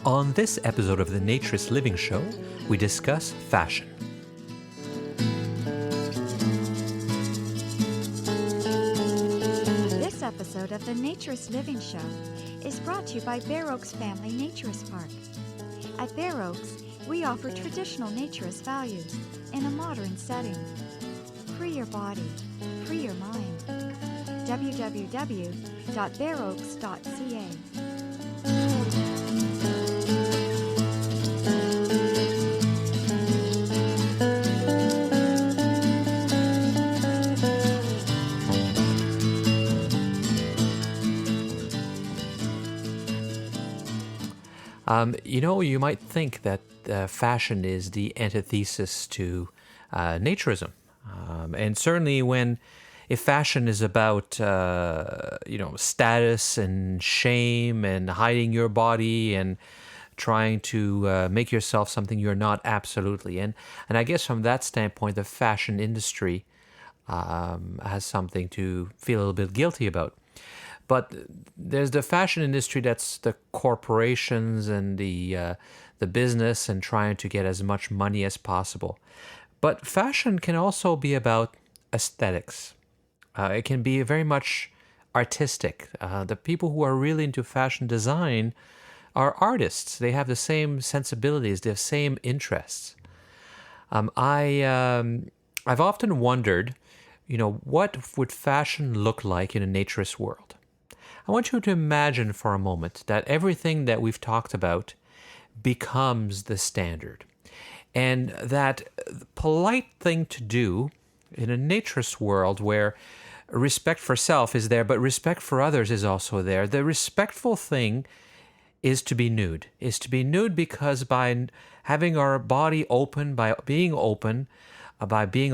On this episode of the Naturist Living Show, we discuss fashion. This episode of the Naturist Living Show is brought to you by Bare Oaks Family Naturist Park. At Bare Oaks, we offer traditional naturist values in a modern setting. Free your body, free your mind. www.bareoaks.ca. You might think that fashion is the antithesis to naturism. And certainly if fashion is about, status and shame and hiding your body and trying to make yourself something you're not absolutely. And I guess from that standpoint, the fashion industry has something to feel a little bit guilty about. But there's the fashion industry that's the corporations and the business and trying to get as much money as possible. But fashion can also be about aesthetics. It can be very much artistic. The people who are really into fashion design are artists. They have the same sensibilities, the same interests. I've often wondered, what would fashion look like in a naturist world? I want you to imagine for a moment that everything that we've talked about becomes the standard. And that the polite thing to do in a naturist world where respect for self is there, but respect for others is also there. The respectful thing is to be nude. Because by having our body open, by being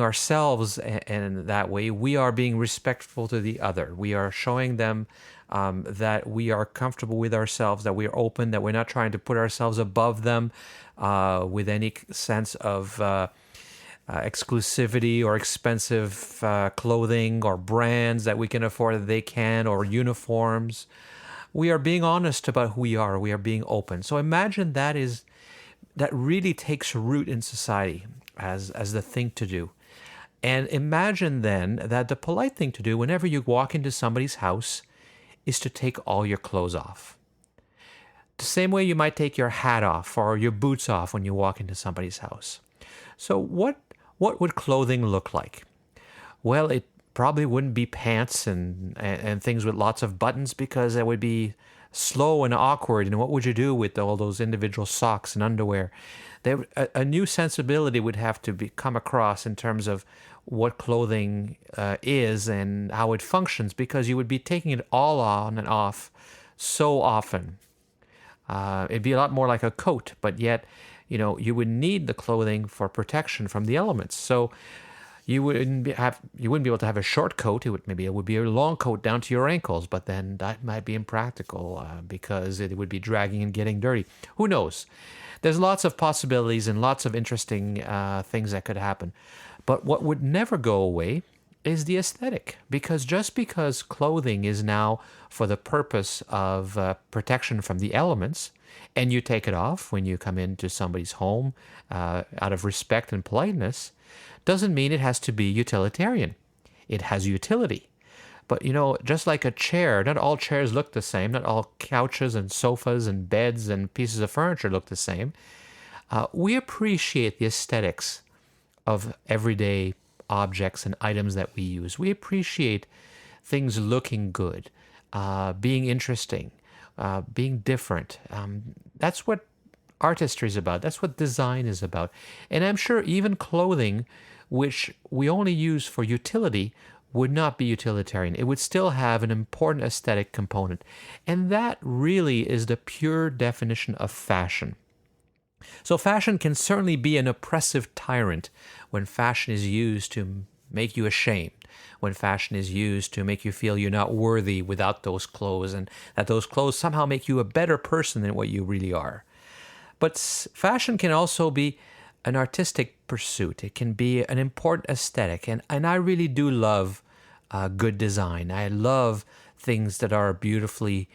ourselves, and that way we are being respectful to the other. We are showing them that we are comfortable with ourselves, that we are open, that we're not trying to put ourselves above them with any sense of exclusivity or expensive clothing or brands that we can afford that they can, or uniforms. We are being honest about who we are. We are being open. So imagine that really takes root in society as the thing to do. And imagine then that the polite thing to do whenever you walk into somebody's house is to take all your clothes off. The same way you might take your hat off or your boots off when you walk into somebody's house. So what would clothing look like? Well, it probably wouldn't be pants and things with lots of buttons, because that would be slow and awkward. And what would you do with all those individual socks and underwear? A new sensibility would have to come across in terms of what clothing is and how it functions, because you would be taking it all on and off so often. It'd be a lot more like a coat, but yet, you would need the clothing for protection from the elements. So you wouldn't be able to have a short coat. It would be a long coat down to your ankles, but then that might be impractical because it would be dragging and getting dirty. Who knows? There's lots of possibilities and lots of interesting things that could happen. But what would never go away is the aesthetic, because just because clothing is now for the purpose of protection from the elements, and you take it off when you come into somebody's home out of respect and politeness, doesn't mean it has to be utilitarian. It has utility. But, just like a chair, not all chairs look the same. Not all couches and sofas and beds and pieces of furniture look the same. We appreciate the aesthetics of everyday objects and items that we use. We appreciate things looking good, being interesting, being different. That's what artistry is about. That's what design is about. And I'm sure even clothing, which we only use for utility, would not be utilitarian. It would still have an important aesthetic component. And that really is the pure definition of fashion. So fashion can certainly be an oppressive tyrant when fashion is used to make you ashamed, when fashion is used to make you feel you're not worthy without those clothes, and that those clothes somehow make you a better person than what you really are. But fashion can also be an artistic pursuit. It can be an important aesthetic. And I really do love good design. I love things that are beautifully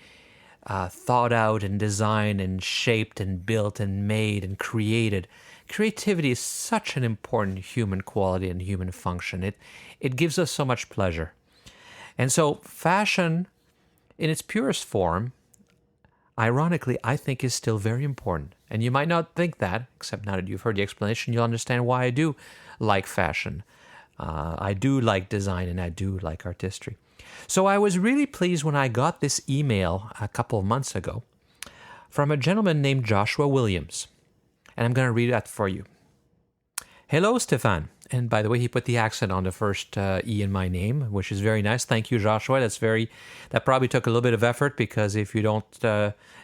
thought out and designed and shaped and built and made and created. Creativity is such an important human quality and human function. It gives us so much pleasure. And so fashion, in its purest form, ironically, I think is still very important. And you might not think that, except now that you've heard the explanation, you'll understand why I do like fashion. I do like design, and I do like artistry. So I was really pleased when I got this email a couple of months ago from a gentleman named Joshua Williams. And I'm going to read that for you. Hello, Stefan. And by the way, he put the accent on the first E in my name, which is very nice. Thank you, Joshua. That probably took a little bit of effort, because if you don't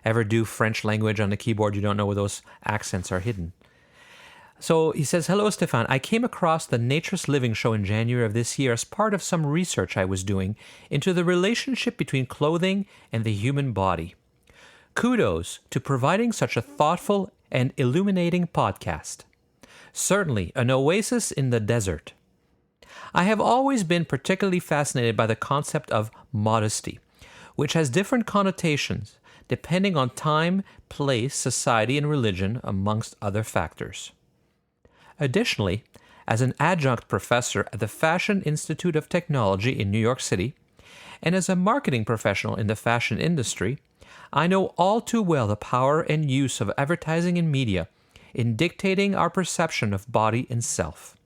ever do French language on the keyboard, you don't know where those accents are hidden. So he says, hello, Stefan. I came across the Naturistes Living Show in January of this year as part of some research I was doing into the relationship between clothing and the human body. Kudos to providing such a thoughtful and illuminating podcast. Certainly an oasis in the desert. I have always been particularly fascinated by the concept of modesty, which has different connotations depending on time, place, society, and religion, amongst other factors. Additionally, as an adjunct professor at the Fashion Institute of Technology in New York City, and as a marketing professional in the fashion industry, I know all too well the power and use of advertising and media in dictating our perception of body and self.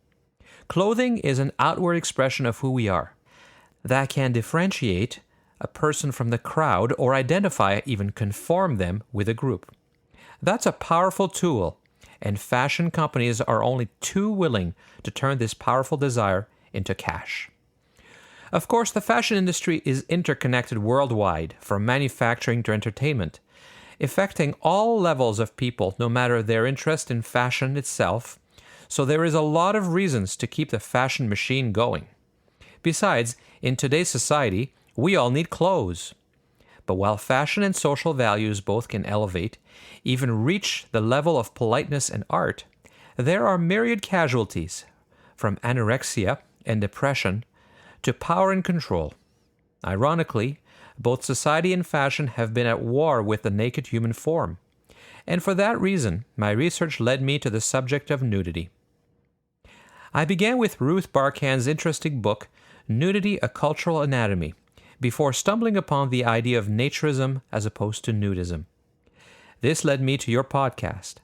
Clothing is an outward expression of who we are that can differentiate a person from the crowd or identify, even conform them with a group. That's a powerful tool, and fashion companies are only too willing to turn this powerful desire into cash. Of course, the fashion industry is interconnected worldwide, from manufacturing to entertainment, affecting all levels of people, no matter their interest in fashion itself, so there is a lot of reasons to keep the fashion machine going. Besides, in today's society, we all need clothes. But while fashion and social values both can elevate, even reach the level of politeness and art, there are myriad casualties, from anorexia and depression to power and control. Ironically, both society and fashion have been at war with the naked human form. And for that reason, my research led me to the subject of nudity. I began with Ruth Barkan's interesting book, Nudity, A Cultural Anatomy, before stumbling upon the idea of naturism as opposed to nudism. This led me to your podcast.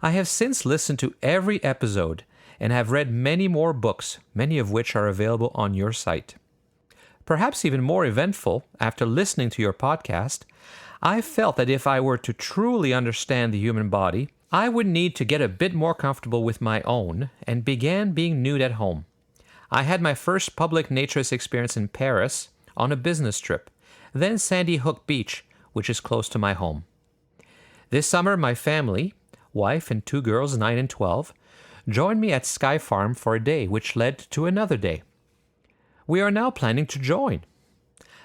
I have since listened to every episode and have read many more books, many of which are available on your site. Perhaps even more eventful, after listening to your podcast, I felt that if I were to truly understand the human body, I would need to get a bit more comfortable with my own, and began being nude at home. I had my first public naturist experience in Paris on a business trip, then Sandy Hook Beach, which is close to my home. This summer, my family, wife and 2 girls, 9 and 12, joined me at Sky Farm for a day, which led to another day. We are now planning to join.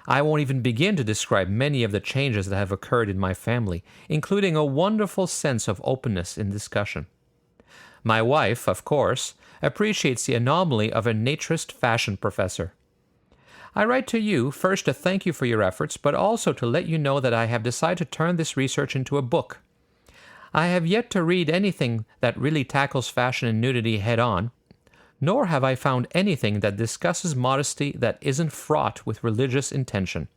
I won't even begin to describe many of the changes that have occurred in my family, including a wonderful sense of openness in discussion. My wife, of course, appreciates the anomaly of a naturist fashion professor. I write to you first to thank you for your efforts, but also to let you know that I have decided to turn this research into a book. I have yet to read anything that really tackles fashion and nudity head-on, nor have I found anything that discusses modesty that isn't fraught with religious intention.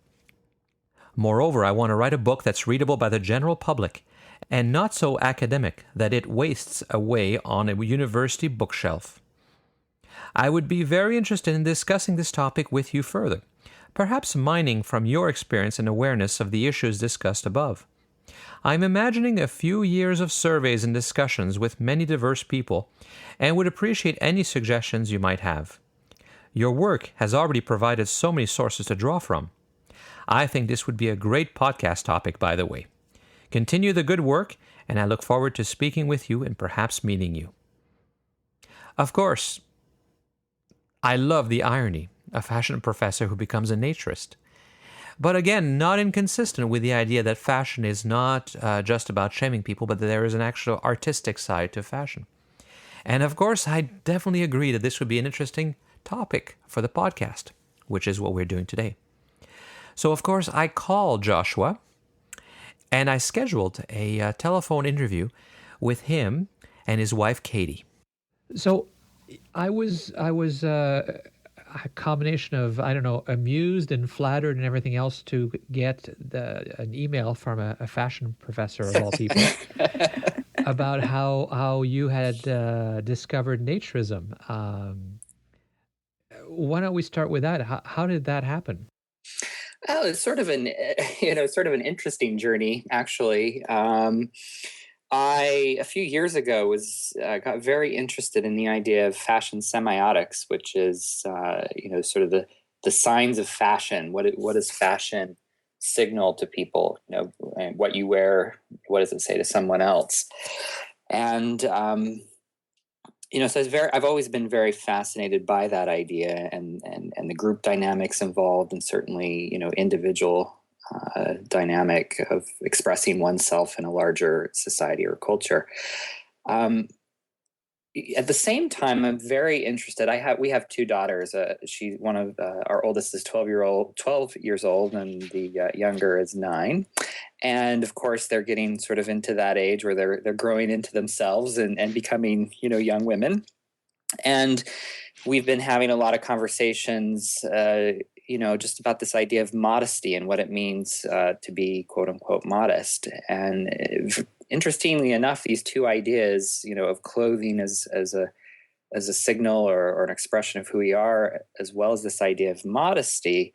Moreover, I want to write a book that's readable by the general public, and not so academic that it wastes away on a university bookshelf. I would be very interested in discussing this topic with you further, perhaps mining from your experience and awareness of the issues discussed above. I'm imagining a few years of surveys and discussions with many diverse people, and would appreciate any suggestions you might have. Your work has already provided so many sources to draw from. I think this would be a great podcast topic, by the way. Continue the good work, and I look forward to speaking with you and perhaps meeting you. Of course, I love the irony, a fashion professor who becomes a naturist. But again, not inconsistent with the idea that fashion is not just about shaming people, but that there is an actual artistic side to fashion. And of course, I definitely agree that this would be an interesting topic for the podcast. which is what we're doing today. So, of course, I called Joshua and I scheduled a telephone interview with him and his wife, Katie. So I was a combination of, I don't know, amused and flattered and everything else to get an email from a fashion professor of all people about how you had discovered naturism. Why don't we start with that? How did that happen? Oh, it's sort of an sort of an interesting journey, actually. A few years ago got very interested in the idea of fashion semiotics, which is sort of the signs of fashion. What does fashion signal to people? And what you wear, what does it say to someone else? And so I've always been very fascinated by that idea and the group dynamics involved, and certainly individual dynamic of expressing oneself in a larger society or culture. At the same time, I'm very interested. We have two daughters. She's one of our oldest is 12 years old, and the younger is 9. And of course, they're getting sort of into that age where they're growing into themselves and becoming young women. And we've been having a lot of conversations, just about this idea of modesty and what it means to be quote unquote modest. And interestingly enough, these two ideas, of clothing as a signal or an expression of who we are, as well as this idea of modesty,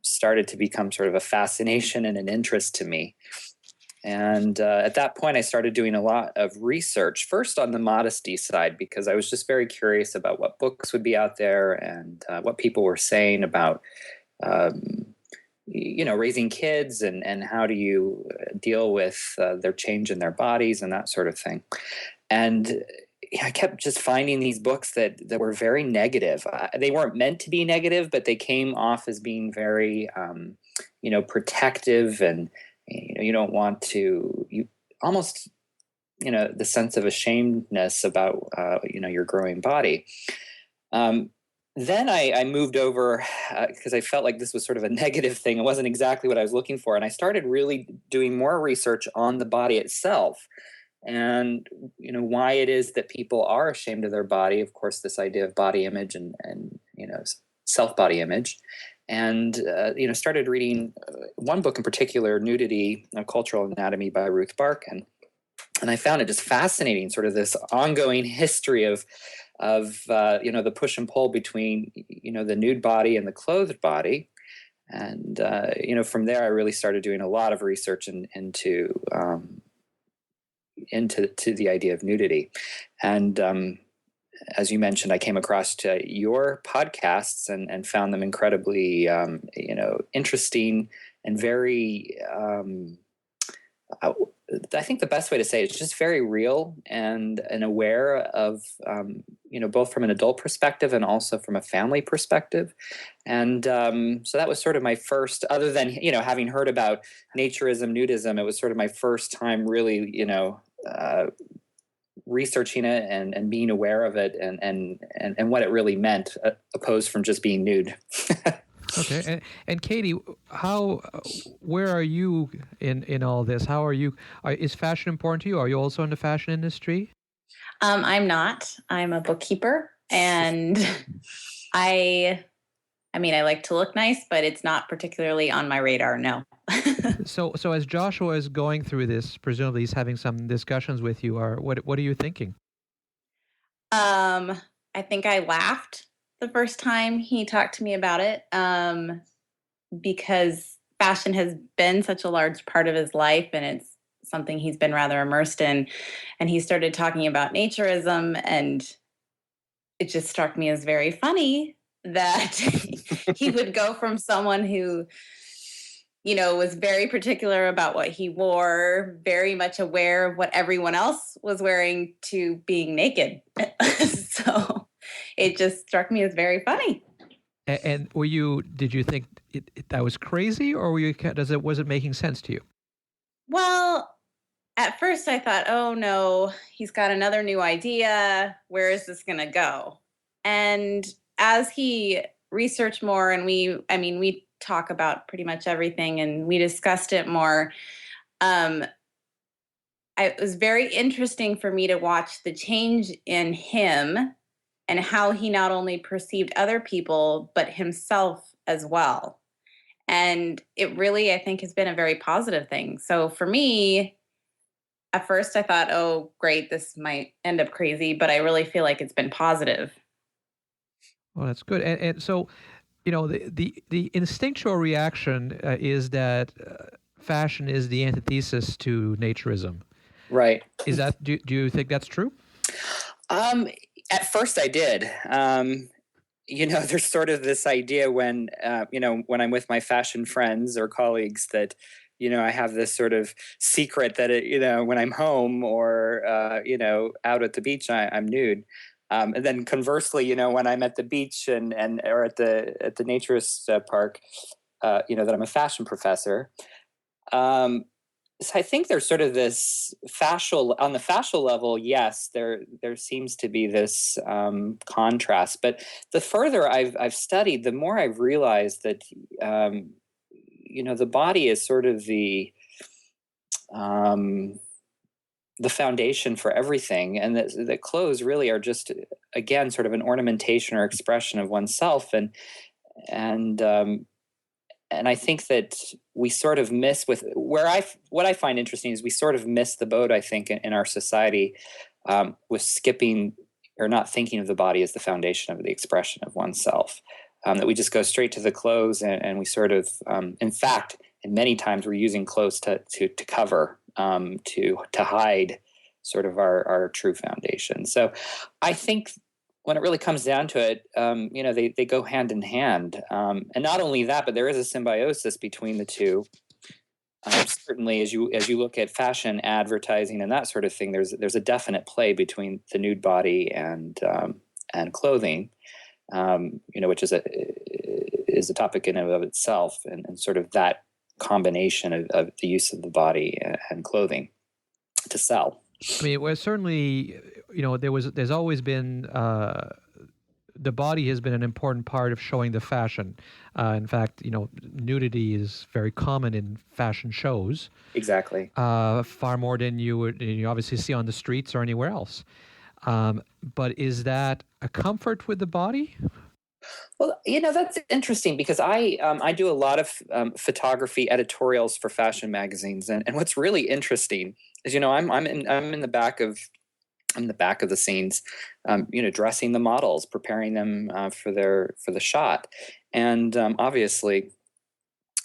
started to become sort of a fascination and an interest to me. And at that point, I started doing a lot of research, first on the modesty side, because I was just very curious about what books would be out there and what people were saying about, raising kids and how do you deal with their change in their bodies and that sort of thing. And I kept just finding these books that were very negative. They weren't meant to be negative, but they came off as being very, protective, and you don't want to. You almost, the sense of ashamedness about, your growing body. Then I moved over because I felt like this was sort of a negative thing. It wasn't exactly what I was looking for, and I started really doing more research on the body itself. And why it is that people are ashamed of their body. Of course, this idea of body image and self-body image, and started reading one book in particular, Nudity: A Cultural Anatomy by Ruth Barkin, and I found it just fascinating. Sort of this ongoing history of the push and pull between the nude body and the clothed body. And from there, I really started doing a lot of research into the idea of nudity. And as you mentioned, I came across your podcasts and found them incredibly, interesting and very, I think the best way to say it is just very real and aware of, both from an adult perspective and also from a family perspective. And so that was sort of my first, other than, having heard about naturism, nudism, it was sort of my first time really, researching it and being aware of it and what it really meant, opposed from just being nude. Okay, and Katie, where are you in all this? How are you? Is fashion important to you? Are you also in the fashion industry? I'm not. I'm a bookkeeper, and I like to look nice, but it's not particularly on my radar. No. So as Joshua is going through this, presumably he's having some discussions with you. Or what are you thinking? I think I laughed the first time he talked to me about it, because fashion has been such a large part of his life, and it's something he's been rather immersed in. And he started talking about naturism, and it just struck me as very funny that he would go from someone who, was very particular about what he wore, very much aware of what everyone else was wearing, to being naked. So it just struck me as very funny. And did you think that was crazy, or was it making sense to you? Well, at first I thought, oh no, he's got another new idea. Where is this going to go? And as he research more, and we talk about pretty much everything, and we discussed it more. It was very interesting for me to watch the change in him and how he not only perceived other people, but himself as well. And it really, I think, has been a very positive thing. So for me, at first I thought, oh, great, this might end up crazy, but I really feel like it's been positive. Well, that's good. And so, the instinctual reaction is that fashion is the antithesis to naturism. Right. Is that, do you think that's true? At first I did. There's sort of this idea when when I'm with my fashion friends or colleagues that, I have this sort of secret that, when I'm home or, out at the beach, I'm nude. And then conversely, when I'm at the beach and or at the naturist park, that I'm a fashion professor. So I think there's sort of this on the fascial level, yes, there seems to be this contrast. But the further I've studied, the more I've realized that, the body is sort of the foundation for everything, and that clothes really are just, again, sort of an ornamentation or expression of oneself. And I think that we sort of miss what I find interesting is we sort of miss the boat, I think, in our society with skipping or not thinking of the body as the foundation of the expression of oneself. That we just go straight to the clothes and we sort of, in fact, and many times we're using clothes to cover, to hide sort of our true foundation. So I think when it really comes down to it, they go hand in hand. And not only that, but there is a symbiosis between the two. Certainly, as you look at fashion, advertising, and that sort of thing, there's a definite play between the nude body and clothing, which is a topic in and of itself, and sort of that combination of the use of the body and clothing to sell. I mean, well, certainly, there's always been, the body has been an important part of showing the fashion. In fact, nudity is very common in fashion shows. Exactly. Far more than you obviously see on the streets or anywhere else. But is that a comfort with the body? Well, that's interesting because I do a lot of photography editorials for fashion magazines, and what's really interesting is I'm in the back of the scenes, dressing the models, preparing them for the shot, and obviously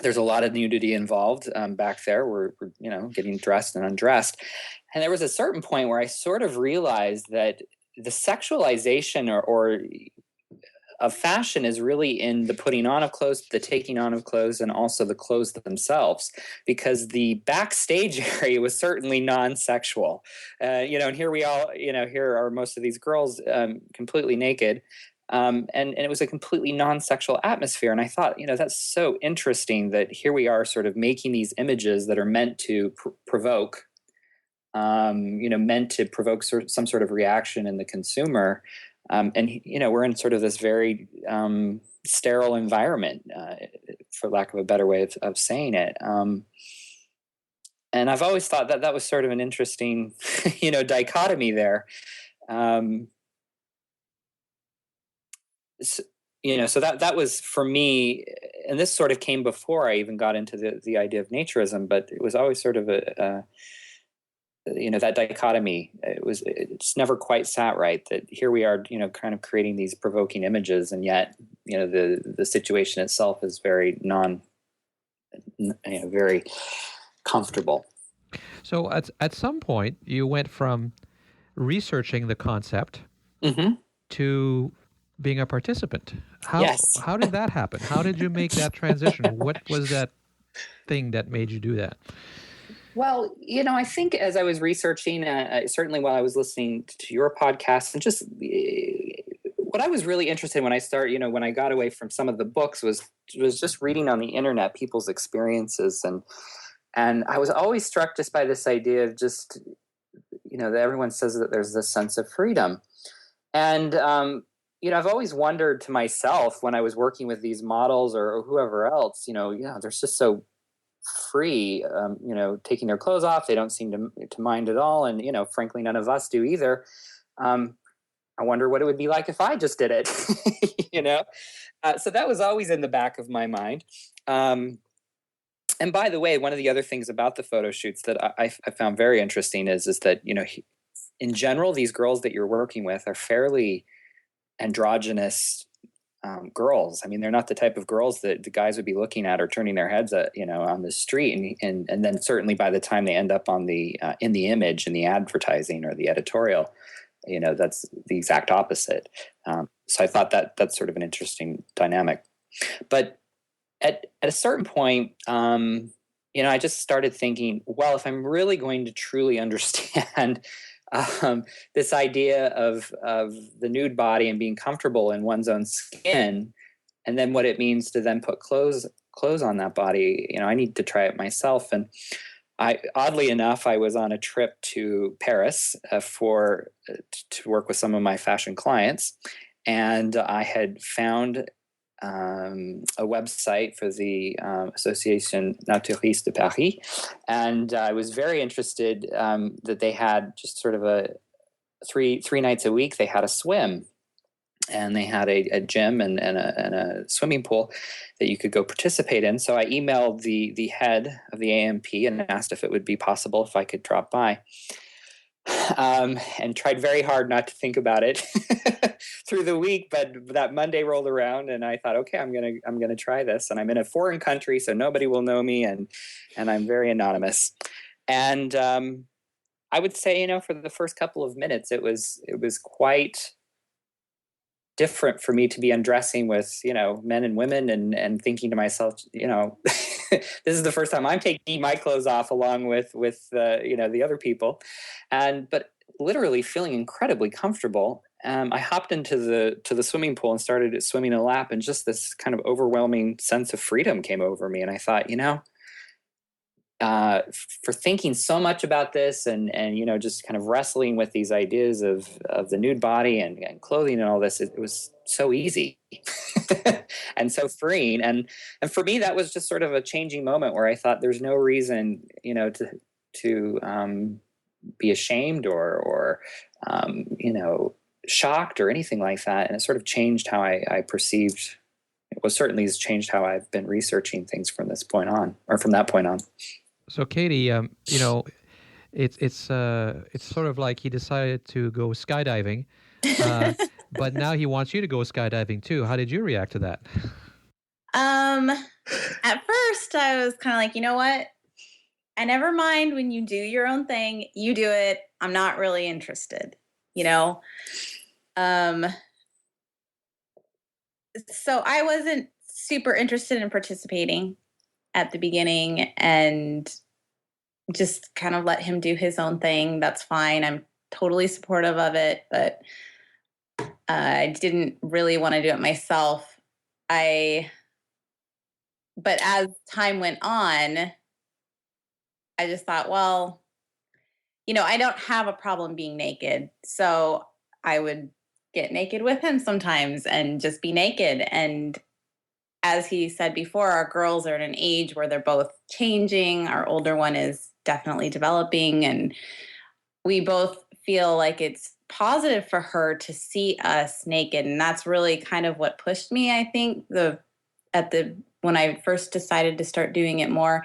there's a lot of nudity involved back there. We're getting dressed and undressed, and there was a certain point where I sort of realized that the sexualization or of fashion is really in the putting on of clothes, the taking on of clothes, and also the clothes themselves, because the backstage area was certainly non-sexual. And here we all, here are most of these girls completely naked. And it was a completely non-sexual atmosphere. And I thought, that's so interesting that here we are sort of making these images that are meant to provoke, meant to provoke some sort of reaction in the consumer. And we're in sort of this very sterile environment, for lack of a better way of saying it. And I've always thought that was sort of an interesting, dichotomy there. So that was for me, and this sort of came before I even got into the idea of naturism, but it was always sort of that dichotomy. It's never quite sat right, that here we are, kind of creating these provoking images, and yet, the situation itself is very very comfortable. So at some point you went from researching the concept to being a participant. Yes. How did that happen? How did you make that transition? What was that thing that made you do that? Well, I think as I was researching, certainly while I was listening to your podcast, and just what I was really interested in when I started, when I got away from some of the books was just reading on the internet people's experiences, and I was always struck just by this idea of just, that everyone says that there's this sense of freedom, and I've always wondered to myself when I was working with these models or whoever else, they're just so free, taking their clothes off. They don't seem to mind at all. And, frankly, none of us do either. I wonder what it would be like if I just did it, So that was always in the back of my mind. And by the way, one of the other things about the photo shoots that I found very interesting is that, in general, these girls that you're working with are fairly androgynous girls. I mean, they're not the type of girls that the guys would be looking at or turning their heads at, on the street. And then certainly by the time they end up on the in the image, in the advertising or the editorial, that's the exact opposite. So I thought that's sort of an interesting dynamic. But at a certain point, I just started thinking, well, if I'm really going to truly understand this idea of the nude body and being comfortable in one's own skin, and then what it means to then put clothes on that body, I need to try it myself. And oddly enough, I was on a trip to Paris to work with some of my fashion clients, and I had found a website for the Association Naturistes de Paris, and I was very interested that they had just sort of a three nights a week. They had a swim, and they had a gym and a swimming pool that you could go participate in. So I emailed the head of the AMP and asked if it would be possible if I could drop by. And tried very hard not to think about it through the week, but that Monday rolled around, and I thought, okay, I'm gonna try this. And I'm in a foreign country, so nobody will know me, and I'm very anonymous. And I would say, for the first couple of minutes, it was quite different for me to be undressing with men and women, and thinking to myself, this is the first time I'm taking my clothes off along with the other people, but literally feeling incredibly comfortable. I hopped into the swimming pool and started swimming a lap, and just this kind of overwhelming sense of freedom came over me. And I thought, for thinking so much about this and just kind of wrestling with these ideas of the nude body and clothing and all this, it was so easy and so freeing. And for me, that was just sort of a changing moment where I thought there's no reason, to be ashamed or shocked or anything like that. And it sort of changed how I perceived. It was certainly has changed how I've been researching things from this point on, or from that point on. So Katie, it's sort of like he decided to go skydiving, but now he wants you to go skydiving too. How did you react to that? At first I was kind of like, you know what? I never mind when you do your own thing. You do it. I'm not really interested, So I wasn't super interested in participating at the beginning, and just kind of let him do his own thing. That's fine. I'm totally supportive of it, but I didn't really want to do it myself. But as time went on, I just thought, well, I don't have a problem being naked. So I would get naked with him sometimes and just be naked. And as he said before, our girls are at an age where they're both changing. Our older one is definitely developing, and we both feel like it's positive for her to see us naked. And that's really kind of what pushed me, I think, when I first decided to start doing it more,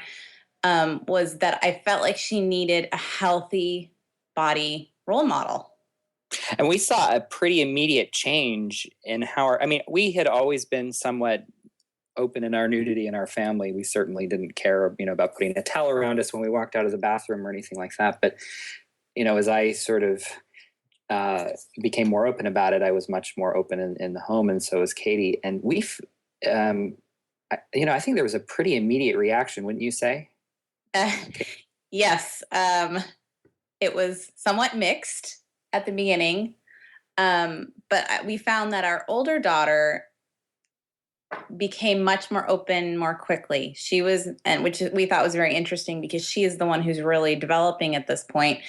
was that I felt like she needed a healthy body role model. And we saw a pretty immediate change in how we had always been somewhat open in our nudity in our family. We certainly didn't care, about putting a towel around us when we walked out of the bathroom or anything like that. But, as I sort of became more open about it, I was much more open in the home, and so was Katie. And I think there was a pretty immediate reaction, wouldn't you say? Yes. It was somewhat mixed at the beginning, but we found that our older daughter became much more open more quickly. She was, and which we thought was very interesting because she is the one who's really developing at this point.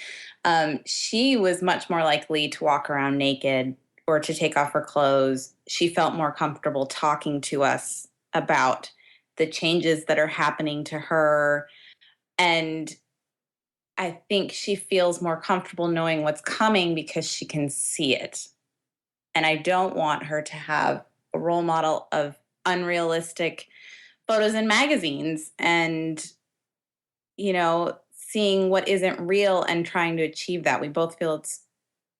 She was much more likely to walk around naked or to take off her clothes, she felt more comfortable talking to us about the changes that are happening to her. And I think she feels more comfortable knowing what's coming because she can see it. And I don't want her to have a role model of unrealistic photos in magazines and, seeing what isn't real and trying to achieve that. We both feel it's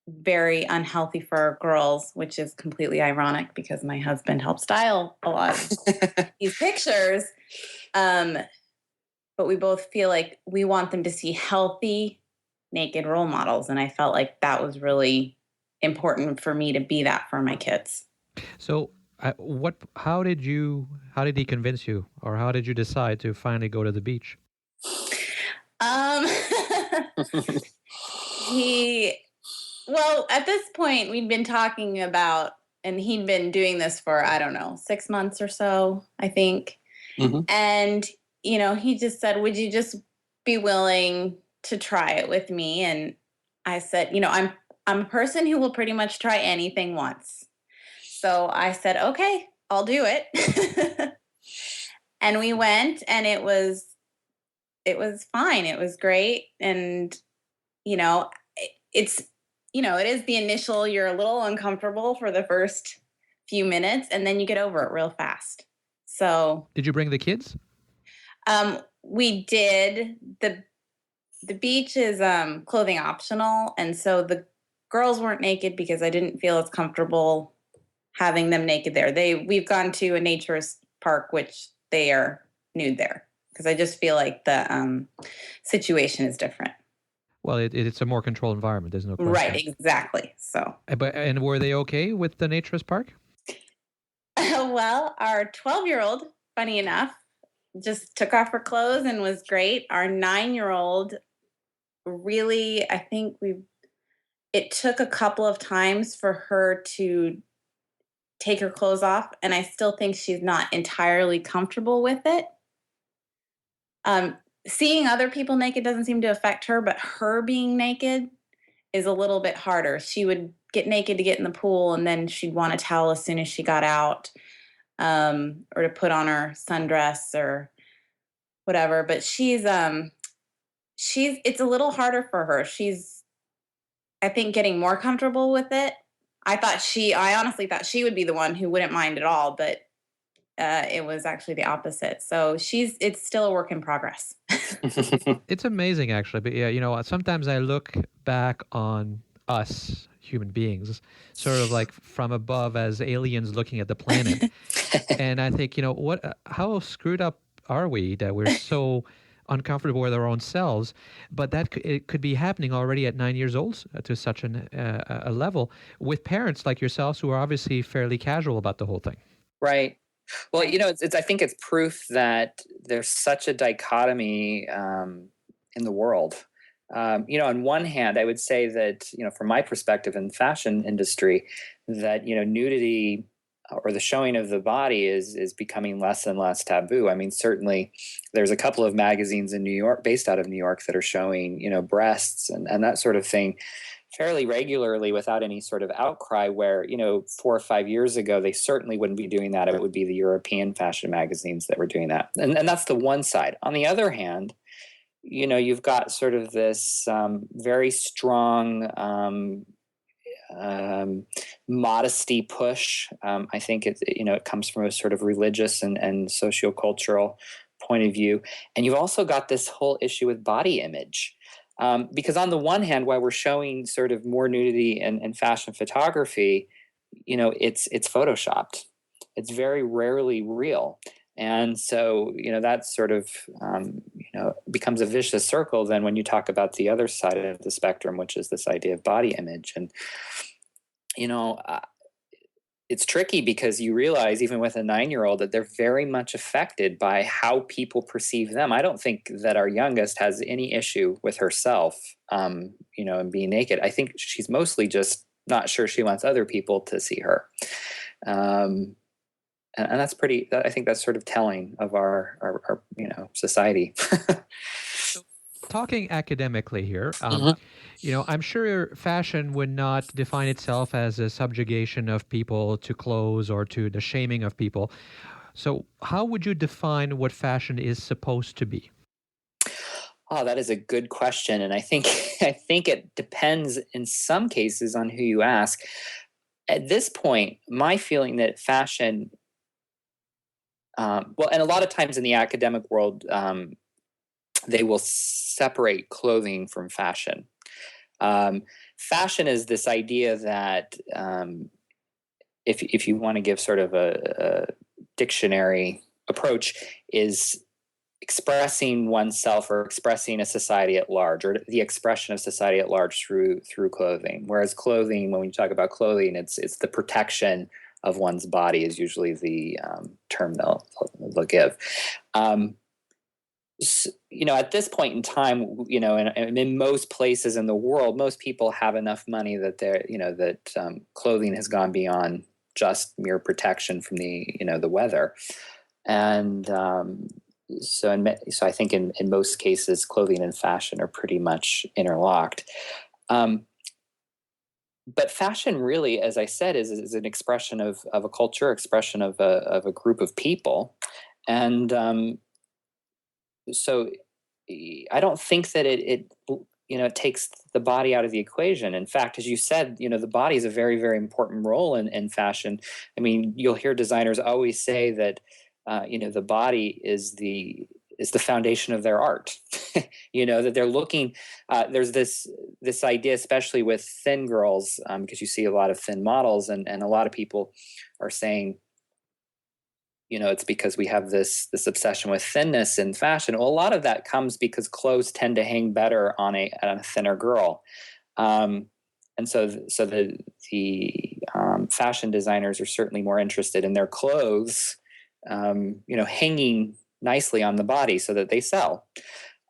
very unhealthy for our girls, which is completely ironic because my husband helped style a lot of these pictures. But we both feel like we want them to see healthy, naked role models. And I felt like that was really important for me to be that for my kids. So, how did he convince you, or how did you decide to finally go to the beach? Well, at this point, we'd been talking about, and he'd been doing this for, 6 months or so, I think. Mm-hmm. And, he just said, would you just be willing to try it with me? And I said, I'm a person who will pretty much try anything once. So I said, okay, I'll do it. And we went, and it was fine. It was great. And, it is the initial, you're a little uncomfortable for the first few minutes, and then you get over it real fast. So did you bring the kids? We did. The beach is clothing optional, and so the girls weren't naked because I didn't feel as comfortable having them naked there. We've gone to a naturist park, which they are nude there, because I just feel like the situation is different. Well, it's a more controlled environment. There's no question. Right, exactly. So, and were they okay with the naturist park? Well, our 12-year-old, funny enough, just took off her clothes and was great. Our 9-year-old, really, I think it took a couple of times for her to take her clothes off, and I still think she's not entirely comfortable with it. Seeing other people naked doesn't seem to affect her, but her being naked is a little bit harder. She would get naked to get in the pool, and then she'd want a towel as soon as she got out, or to put on her sundress or whatever. But it's a little harder for her. She's, I think, getting more comfortable with it. I honestly thought she would be the one who wouldn't mind at all, but it was actually the opposite. So it's still a work in progress. It's amazing, actually. But yeah, sometimes I look back on us human beings, sort of like from above as aliens looking at the planet. And I think, how screwed up are we that we're so uncomfortable with our own selves? But it could be happening already at 9 years old to such a level with parents like yourselves who are obviously fairly casual about the whole thing. Right. Well, I think it's proof that there's such a dichotomy in the world. On one hand, I would say that, from my perspective in the fashion industry, that, nudity or the showing of the body is becoming less and less taboo. I mean, certainly there's a couple of magazines in New York, based out of New York, that are showing, breasts and that sort of thing fairly regularly without any sort of outcry, where, 4 or 5 years ago, they certainly wouldn't be doing that. It would be the European fashion magazines that were doing that. And that's the one side. On the other hand, you've got sort of this very strong modesty push. I think it comes from a sort of religious and sociocultural point of view. And you've also got this whole issue with body image. Because on the one hand, while we're showing sort of more nudity and fashion photography, it's photoshopped. It's very rarely real. And so, that sort of, becomes a vicious circle then when you talk about the other side of the spectrum, which is this idea of body image. And, it's tricky because you realize, even with a 9-year-old, that they're very much affected by how people perceive them. I don't think that our youngest has any issue with herself, and being naked. I think she's mostly just not sure she wants other people to see her. And that's I think that's sort of telling of our society. talking academically here, Mhm. I'm sure fashion would not define itself as a subjugation of people to clothes or to the shaming of people. So, how would you define what fashion is supposed to be? Oh, that is a good question, and I think I think it depends in some cases on who you ask. At this point, my feeling that fashion, well, and a lot of times in the academic world, they will separate clothing from fashion. Um, Fashion is this idea that, if you want to give sort of a dictionary approach, is expressing oneself or expressing a society at large, or the expression of society at large through clothing. Whereas clothing, when we talk about clothing, it's the protection of one's body is usually the term they'll give. At this point in time, in most places in the world, most people have enough money that clothing has gone beyond just mere protection from the weather. And so I think in most cases, clothing and fashion are pretty much interlocked. But fashion really, as I said, is an expression of a culture, expression of a group of people. And so I don't think that it takes the body out of the equation. In fact, as you said, the body is a very, very important role in fashion. I mean, you'll hear designers always say that the body is the foundation of their art. That they're looking. There's this idea, especially with thin girls, because you see a lot of thin models, and a lot of people are saying, it's because we have this obsession with thinness in fashion. Well, a lot of that comes because clothes tend to hang better on a thinner girl, and so the fashion designers are certainly more interested in their clothes, hanging nicely on the body so that they sell.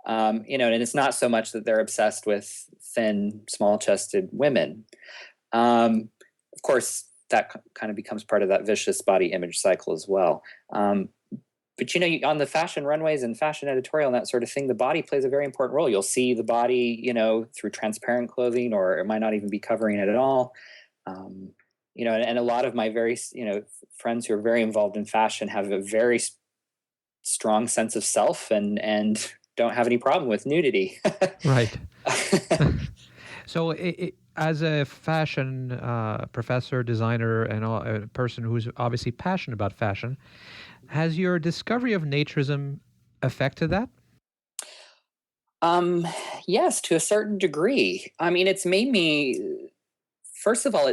And it's not so much that they're obsessed with thin, small-chested women. Of course, that kind of becomes part of that vicious body image cycle as well. But on the fashion runways and fashion editorial and that sort of thing, the body plays a very important role. You'll see the body, through transparent clothing, or it might not even be covering it at all. And a lot of my very, friends who are very involved in fashion have a very strong sense of self and don't have any problem with nudity. Right. So, as a fashion professor, designer, and a person who's obviously passionate about fashion, has your discovery of naturism affected that? Yes, to a certain degree. I mean, it's made me, first of all,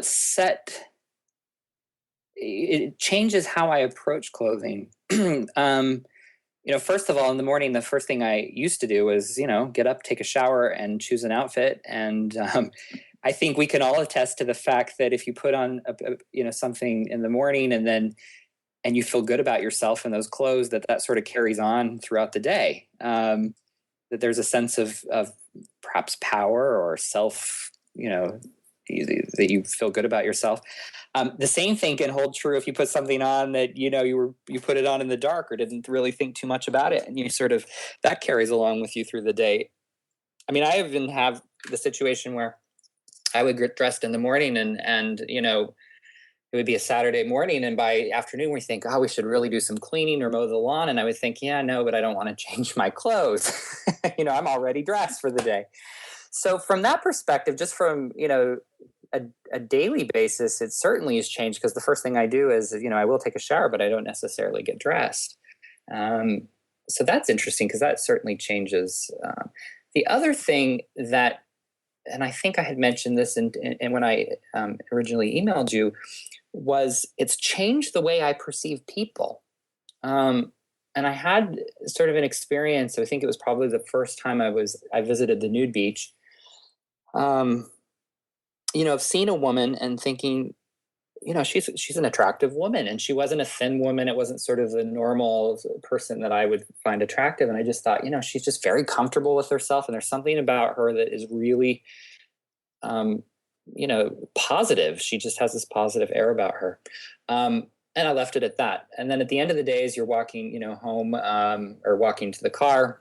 it changes how I approach clothing. First of all, in the morning, the first thing I used to do was, get up, take a shower, and choose an outfit. And I think we can all attest to the fact that if you put on, something in the morning and you feel good about yourself in those clothes, that sort of carries on throughout the day. That there's a sense of perhaps power or self, that you feel good about yourself. The same thing can hold true if you put something on that you put it on in the dark or didn't really think too much about it, and you sort of that carries along with you through the day. I mean, I even have the situation where I would get dressed in the morning, and it would be a Saturday morning, and by afternoon we think, oh, we should really do some cleaning or mow the lawn, and I would think, yeah, no, but I don't want to change my clothes. I'm already dressed for the day. So from that perspective, just from a daily basis, it certainly has changed, because the first thing I do is, I will take a shower, but I don't necessarily get dressed. So that's interesting, because that certainly changes. The other thing that, and I think I had mentioned this and when I originally emailed you, was it's changed the way I perceive people. And I had sort of an experience, I think it was probably the first time I visited the nude beach. I've seen a woman and thinking, she's an attractive woman, and she wasn't a thin woman. It wasn't sort of the normal person that I would find attractive. And I just thought, she's just very comfortable with herself. And there's something about her that is really, positive. She just has this positive air about her. And I left it at that. And then at the end of the day, as you're walking, home, or walking to the car,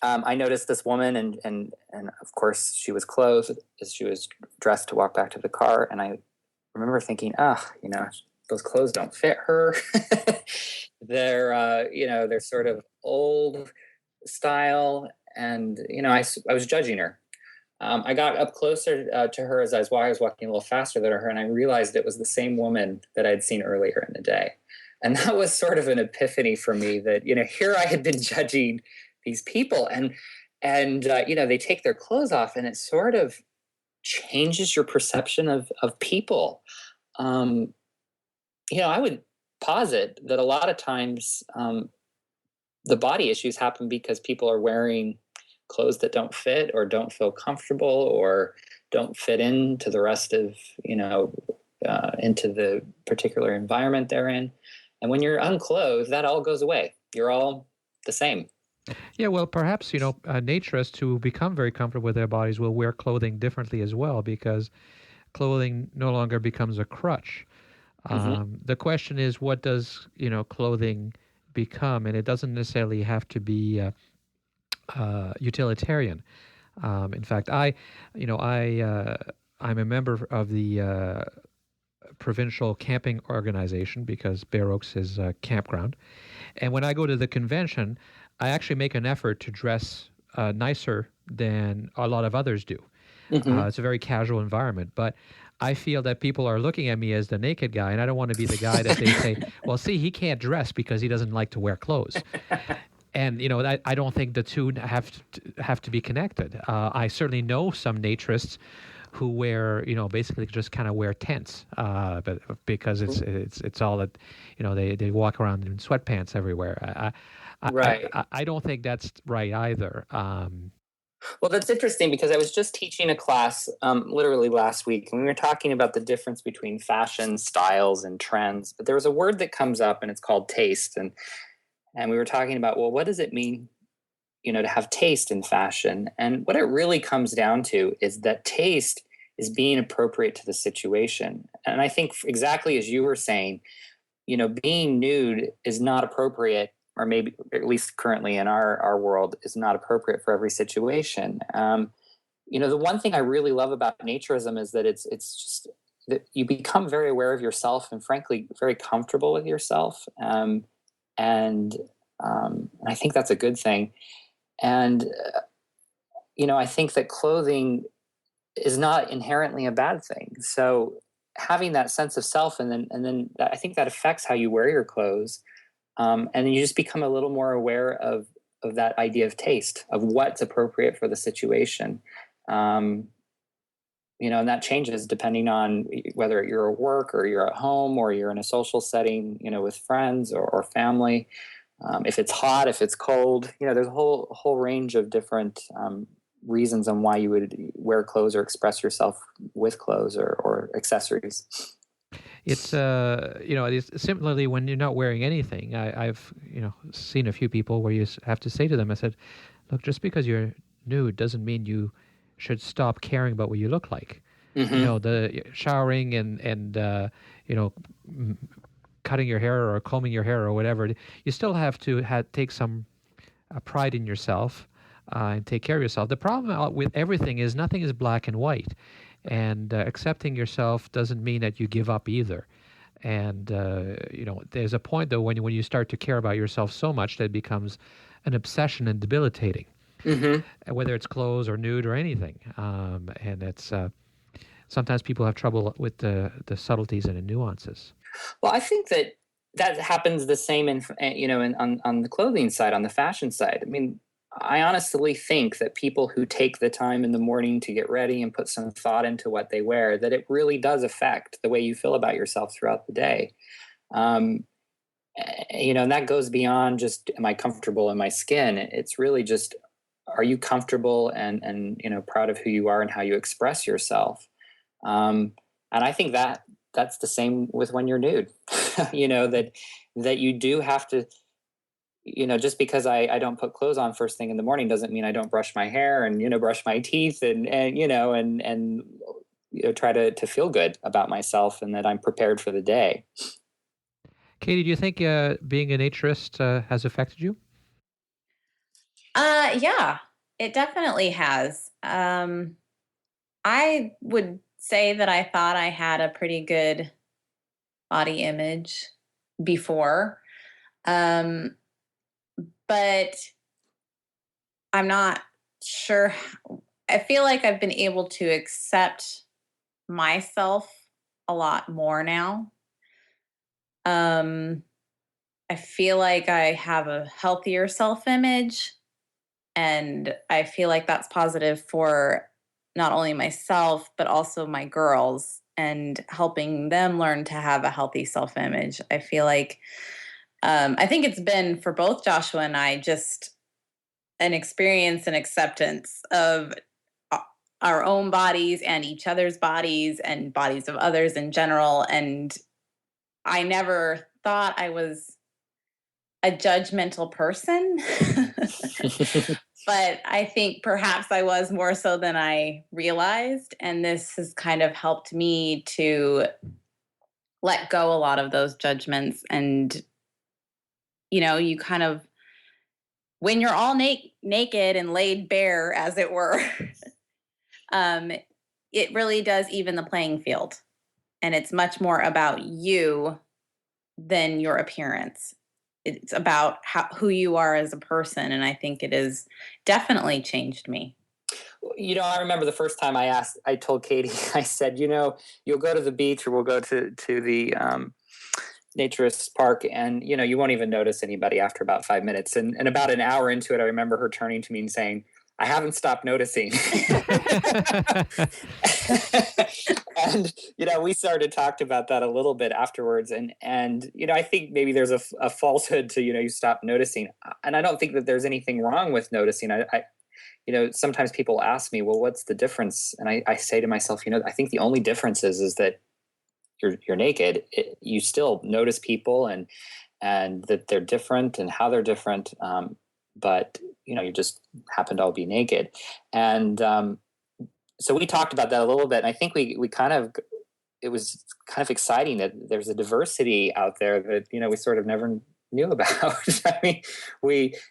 I noticed this woman, and of course she was clothed as she was dressed to walk back to the car. And I remember thinking, those clothes don't fit her. They're sort of old style, and I was judging her. I got up closer to her as I was walking a little faster than her, and I realized it was the same woman that I'd seen earlier in the day. And that was sort of an epiphany for me that, here I had been judging these people, and they take their clothes off, and it sort of changes your perception of people. I would posit that a lot of times the body issues happen because people are wearing clothes that don't fit or don't feel comfortable or don't fit into the rest of, into the particular environment they're in. And when you're unclothed, that all goes away. You're all the same. Yeah, well, perhaps, naturists who become very comfortable with their bodies will wear clothing differently as well, because clothing no longer becomes a crutch. The question is, what does, clothing become? And it doesn't necessarily have to be utilitarian. In fact, I'm a member of the provincial camping organization, because Bear Oaks is a campground. And when I go to the convention, I actually make an effort to dress nicer than a lot of others do. It's a very casual environment, but I feel that people are looking at me as the naked guy, and I don't want to be the guy that they say, well, see, he can't dress because he doesn't like to wear clothes. And, I don't think the two have to be connected. I certainly know some naturists who wear, basically just kind of wear tents, but because it's all that, they walk around in sweatpants everywhere. I don't think that's right either. Well, that's interesting, because I was just teaching a class literally last week, and we were talking about the difference between fashion, styles, and trends. But there was a word that comes up, and it's called taste. And we were talking about, well, what does it mean, to have taste in fashion? And what it really comes down to is that taste is being appropriate to the situation. And I think exactly as you were saying, being nude is not appropriate, or maybe at least currently in our world, is not appropriate for every situation. The one thing I really love about naturism is that it's just that you become very aware of yourself, and frankly, very comfortable with yourself. And I think that's a good thing. And, I think that clothing is not inherently a bad thing. So having that sense of self, and then I think that affects how you wear your clothes. And then you just become a little more aware of that idea of taste, of what's appropriate for the situation. And that changes depending on whether you're at work or you're at home or you're in a social setting, with friends or family. If it's hot, if it's cold, there's a whole range of different reasons on why you would wear clothes or express yourself with clothes or accessories. It's it's similarly when you're not wearing anything. I've seen a few people where you have to say to them, I said, look, just because you're nude doesn't mean you should stop caring about what you look like. The showering and cutting your hair or combing your hair or whatever, you still have to take some pride in yourself and take care of yourself. The problem with everything is nothing is black and white, and accepting yourself doesn't mean that you give up either. And there's a point though when you start to care about yourself so much that it becomes an obsession and debilitating, whether it's clothes or nude or anything. And it's sometimes people have trouble with the subtleties and the nuances. Well, I think that happens the same on the clothing side, on the fashion side. I mean, I honestly think that people who take the time in the morning to get ready and put some thought into what they wear, that it really does affect the way you feel about yourself throughout the day. And that goes beyond just, am I comfortable in my skin? It's really just, are you comfortable and proud of who you are and how you express yourself? And I think that's the same with when you're nude, that you do have to, just because I don't put clothes on first thing in the morning doesn't mean I don't brush my hair and, brush my teeth and try to feel good about myself and that I'm prepared for the day. Katie, do you think being a naturist has affected you? Yeah, it definitely has. I would say that I thought I had a pretty good body image before. Um, but I'm not sure. I feel like I've been able to accept myself a lot more now. Um, I feel like I have a healthier self image, and I feel like that's positive for not only myself, but also my girls and helping them learn to have a healthy self image. I feel like, I think it's been for both Joshua and I just an experience and acceptance of our own bodies and each other's bodies and bodies of others in general. And I never thought I was a judgmental person, but I think perhaps I was more so than I realized. And this has kind of helped me to let go a lot of those judgments. And, you kind of, when you're all naked and laid bare, as it were, it really does even the playing field. And it's much more about you than your appearance. It's about who you are as a person. And I think it has definitely changed me. I remember the first time I told Katie, I said, you'll go to the beach or we'll go to the Naturistes park and, you won't even notice anybody after about 5 minutes. And about an hour into it, I remember her turning to me and saying, I haven't stopped noticing. And, we started talked about that a little bit afterwards. And I think maybe there's a falsehood to, you stop noticing. And I don't think that there's anything wrong with noticing. I sometimes people ask me, well, what's the difference? And I say to myself, I think the only difference is that you're naked. You still notice people and that they're different and how they're different. But you just happen to all be naked. And so we talked about that a little bit. And I think we it was kind of exciting that there's a diversity out there that, we sort of never knew about. I mean,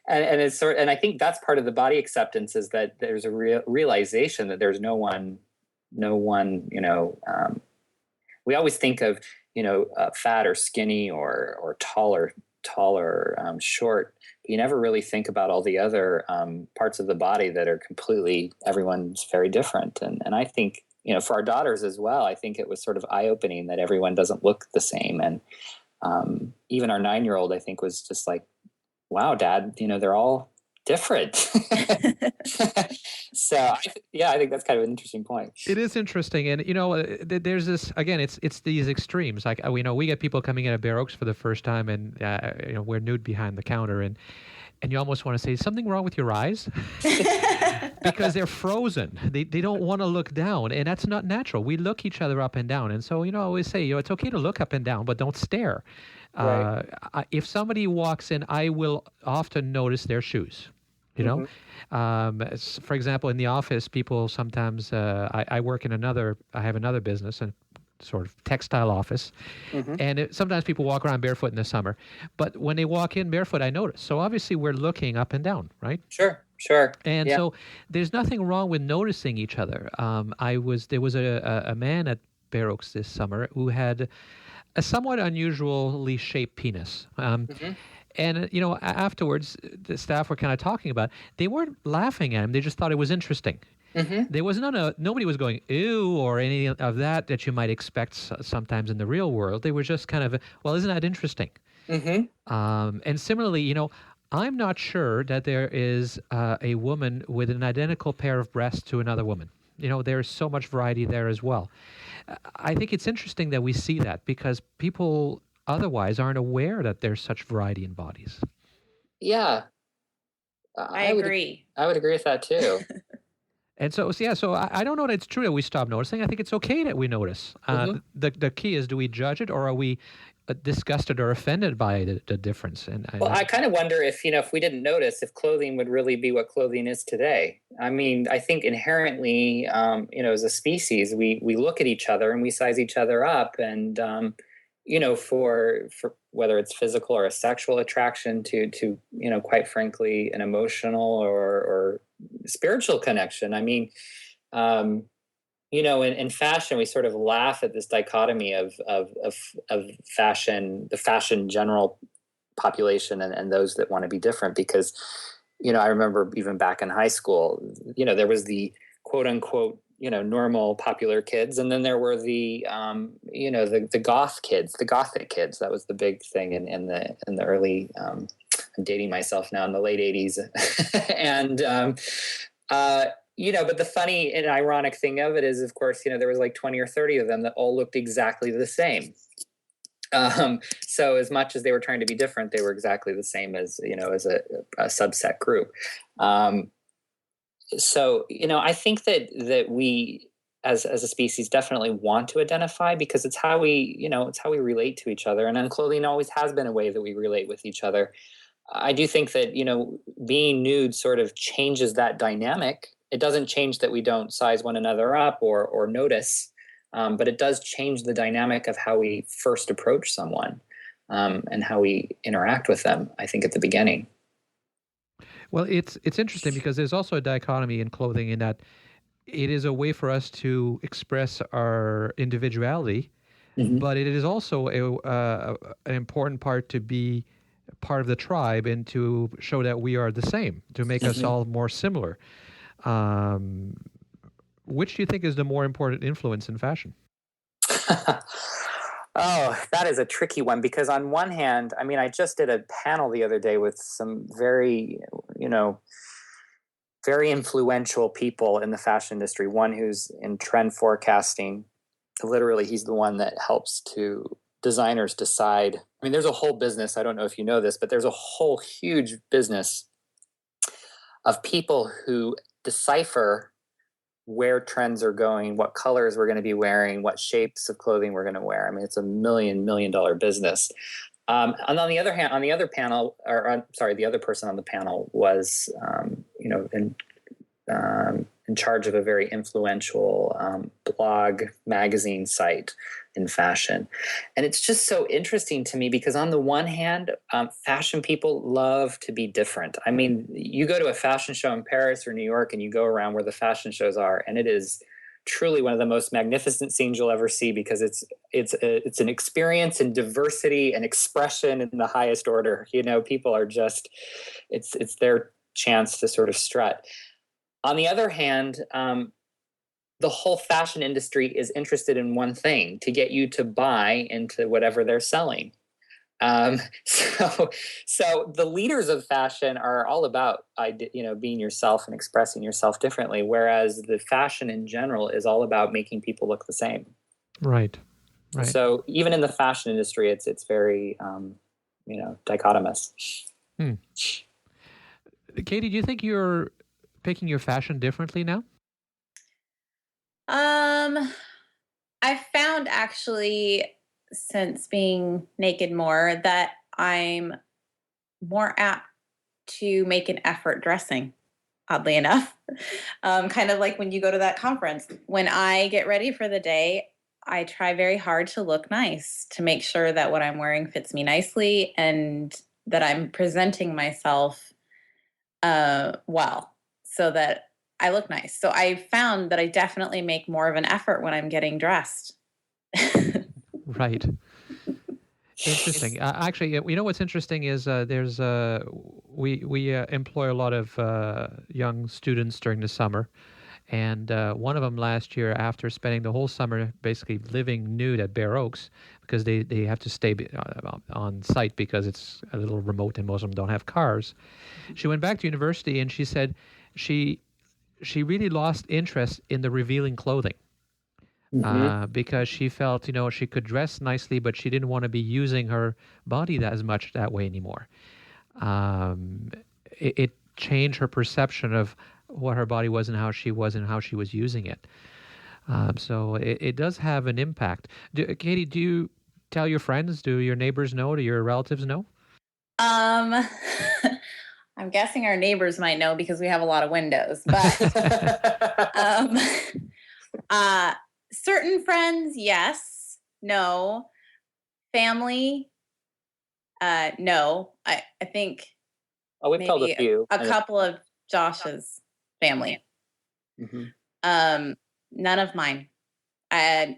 and I think that's part of the body acceptance is that there's a realization that there's no one, we always think of, fat or skinny or taller, short. You never really think about all the other parts of the body that are everyone's very different. And I think, for our daughters as well, I think it was sort of eye-opening that everyone doesn't look the same. And even our 9-year-old, I think, was just like, wow, Dad, they're all different. So I think that's kind of an interesting point. It is interesting. And, there's this, again, it's these extremes. Like, we get people coming in at Bare Oaks for the first time and, we're nude behind the counter and you almost want to say, is something wrong with your eyes? Because they're frozen. They don't want to look down. And that's not natural. We look each other up and down. And so, I always say, it's okay to look up and down, but don't stare. Right. If somebody walks in, I will often notice their shoes. For example, in the office, people sometimes, I work in I have another business and sort of textile office. Mm-hmm. And sometimes people walk around barefoot in the summer, but when they walk in barefoot, I notice. So obviously we're looking up and down, right? Sure. And so there's nothing wrong with noticing each other. There was a man at Bare Oaks this summer who had a somewhat unusually shaped penis. Mm-hmm. And, afterwards, the staff were kind of talking about, they weren't laughing at him. They just thought it was interesting. Mm-hmm. There was nobody was going, ew, or any of that you might expect sometimes in the real world. They were just kind of, well, isn't that interesting? Mm-hmm. And similarly, I'm not sure that there is a woman with an identical pair of breasts to another woman. There's so much variety there as well. I think it's interesting that we see that because people otherwise aren't aware that there's such variety in bodies. Yeah. I agree. I would agree with that too. And so I don't know that it's true that we stop noticing. I think it's okay that we notice. Mm-hmm. The key is, do we judge it or are we disgusted or offended by the difference? And I kind of wonder if we didn't notice, if clothing would really be what clothing is today. I mean, I think inherently, as a species, we look at each other and we size each other up, and for whether it's physical or a sexual attraction to quite frankly, an emotional or spiritual connection. I mean, in fashion, we sort of laugh at this dichotomy of fashion, the fashion general population and those that want to be different, because, I remember even back in high school, there was the quote unquote, normal popular kids. And then there were the goth kids, the gothic kids. That was the big thing in the early, I'm dating myself now, in the late 80s. And, but the funny and ironic thing of it is, of course, there was like 20 or 30 of them that all looked exactly the same. So as much as they were trying to be different, they were exactly the same as a subset group. So, I think that we as a species definitely want to identify, because it's how we relate to each other. And then clothing always has been a way that we relate with each other. I do think that, being nude sort of changes that dynamic. It doesn't change that we don't size one another up or notice, but it does change the dynamic of how we first approach someone, and how we interact with them, I think, at the beginning. Well, it's interesting because there's also a dichotomy in clothing in that it is a way for us to express our individuality, Mm-hmm. but it is also an important part to be part of the tribe and to show that we are the same, to make us all more similar. Which do you think is the more important influence in fashion? Oh, that is a tricky one, because on one hand, I mean, I just did a panel the other day with some very, very influential people in the fashion industry. One who's in trend forecasting. Literally, he's the one that helps designers decide. I mean, there's a whole business. I don't know if you know this, but there's a whole huge business of people who decipher where trends are going, what colors we're going to be wearing, what shapes of clothing we're going to wear. I mean, it's a $1 million business. And on the other hand, on the other panel, the other person on the panel was, in charge of a very influential blog magazine site in fashion. And it's just so interesting to me because on the one hand, fashion people love to be different. I mean, you go to a fashion show in Paris or New York and you go around where the fashion shows are, and it is truly one of the most magnificent scenes you'll ever see, because it's an experience in diversity and expression in the highest order. People are just, it's their chance to sort of strut. On the other hand, the whole fashion industry is interested in one thing: to get you to buy into whatever they're selling. So the leaders of fashion are all about, being yourself and expressing yourself differently, whereas the fashion in general is all about making people look the same. Right. So even in the fashion industry, it's very, dichotomous. Katie, do you think you're picking your fashion differently now? I found actually, since being naked more, that I'm more apt to make an effort dressing, oddly enough. Kind of like when you go to that conference. When I get ready for the day, I try very hard to look nice, to make sure that what I'm wearing fits me nicely and that I'm presenting myself well, so that I look nice. So I found that I definitely make more of an effort when I'm getting dressed. Right. Interesting. Actually, what's interesting is there's we employ a lot of young students during the summer, and one of them last year, after spending the whole summer basically living nude at Bare Oaks, because they have to stay on site because it's a little remote and most of them don't have cars. She went back to university and she said she really lost interest in the revealing clothing. Because she felt, she could dress nicely, but she didn't want to be using her body as much that way anymore. It changed her perception of what her body was and how she was using it. So it does have an impact. Katie, do you tell your friends? Do your neighbors know? Do your relatives know? I'm guessing our neighbors might know because we have a lot of windows, but certain friends, yes, no. family, no. I think we've told a few. A couple of Josh's family. Mm-hmm. None of mine. I'm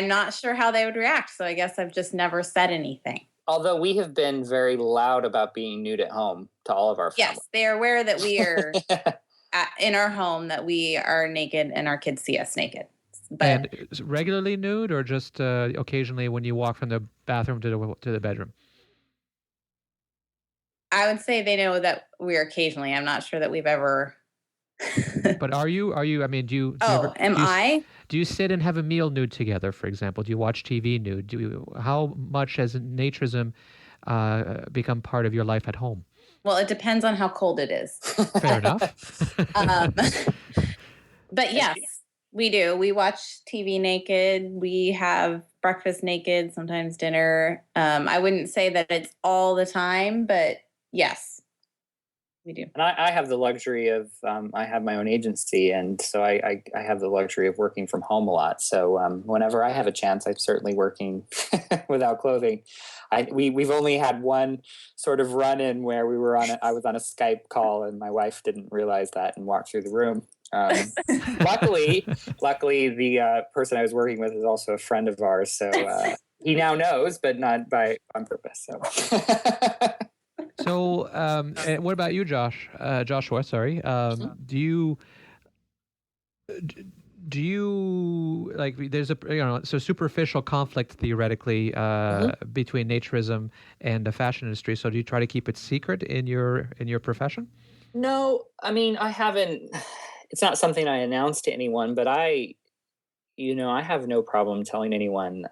not sure how they would react, so I guess I've just never said anything. Although we have been very loud about being nude at home to all of our family. Yes, they are aware that we are in our home, that we are naked and our kids see us naked. But and regularly nude, or just occasionally when you walk from the bathroom to the bedroom? I would say they know that we're occasionally. I'm not sure that we've ever. But are you? I mean, do you sit and have a meal nude together, for example? Do you watch TV nude? How much has naturism become part of your life at home? Well, it depends on how cold it is. Fair enough. But yes, we do. We watch TV naked. We have breakfast naked, sometimes dinner. I wouldn't say that it's all the time, but yes, we do. And I have the luxury of, I have my own agency, and so I have the luxury of working from home a lot. So whenever I have a chance, I'm certainly working without clothing. We've only had one sort of run-in where I was on a Skype call, and my wife didn't realize that and walked through the room. Luckily, the person I was working with is also a friend of ours, so he now knows, but not on purpose. So. So, what about you, Joshua? Sorry. Do you like? There's so superficial conflict theoretically between naturism and the fashion industry. So, do you try to keep it secret in your profession? No, I mean, I haven't. It's not something I announce to anyone, but I have no problem telling anyone.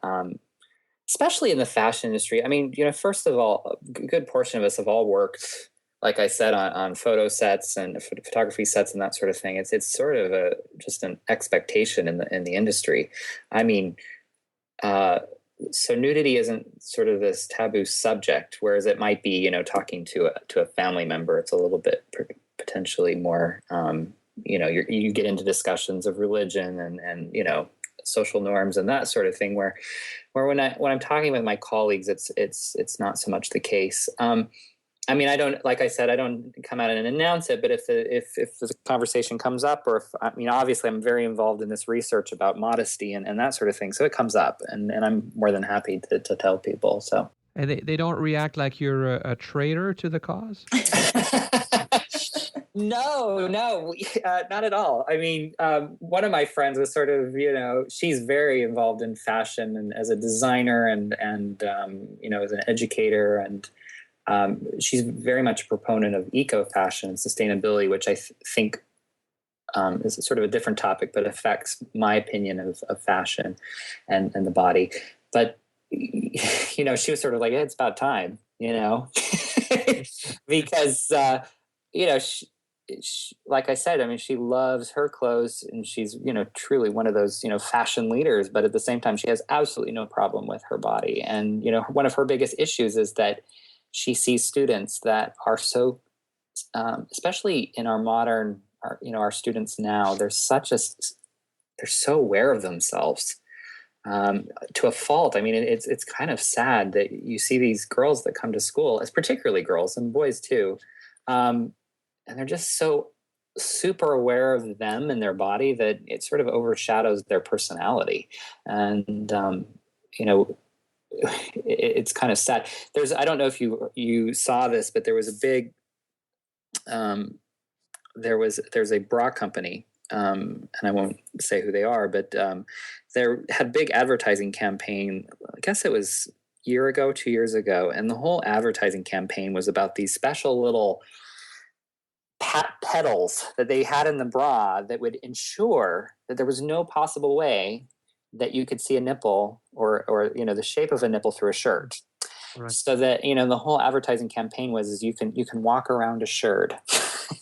Especially in the fashion industry. I mean, first of all, a good portion of us have all worked, like I said, on photo sets and photography sets and that sort of thing. It's sort of just an expectation in the industry. I mean, so nudity isn't sort of this taboo subject, whereas it might be, talking to a family member. It's a little bit potentially more, you get into discussions of religion and social norms and that sort of thing where when I'm talking with my colleagues, it's not so much the case. I mean, I don't come out and announce it, but if the conversation comes up, or obviously I'm very involved in this research about modesty and that sort of thing. So it comes up and I'm more than happy to tell people. So. And they don't react like you're a traitor to the cause? No, not at all. I mean, one of my friends was sort of, she's very involved in fashion and as a designer and as an educator. And she's very much a proponent of eco-fashion and sustainability, which I think is sort of a different topic, but affects my opinion of fashion and the body. But, she was sort of like, it's about time, because, she, like I said, I mean, she loves her clothes and she's, truly one of those, fashion leaders, but at the same time, she has absolutely no problem with her body. And, one of her biggest issues is that she sees students that are so, especially in our students now, they're so aware of themselves, to a fault. I mean, it's kind of sad that you see these girls that come to school, as particularly girls and boys too, and they're just so super aware of them and their body that it sort of overshadows their personality. And, it's kind of sad. I don't know if you saw this, but there was a big, there's a bra company, and I won't say who they are, but they had a big advertising campaign. I guess it was 2 years ago. And the whole advertising campaign was about these special little petals that they had in the bra that would ensure that there was no possible way that you could see a nipple or the shape of a nipple through a shirt. Right. So that the whole advertising campaign is you can walk around assured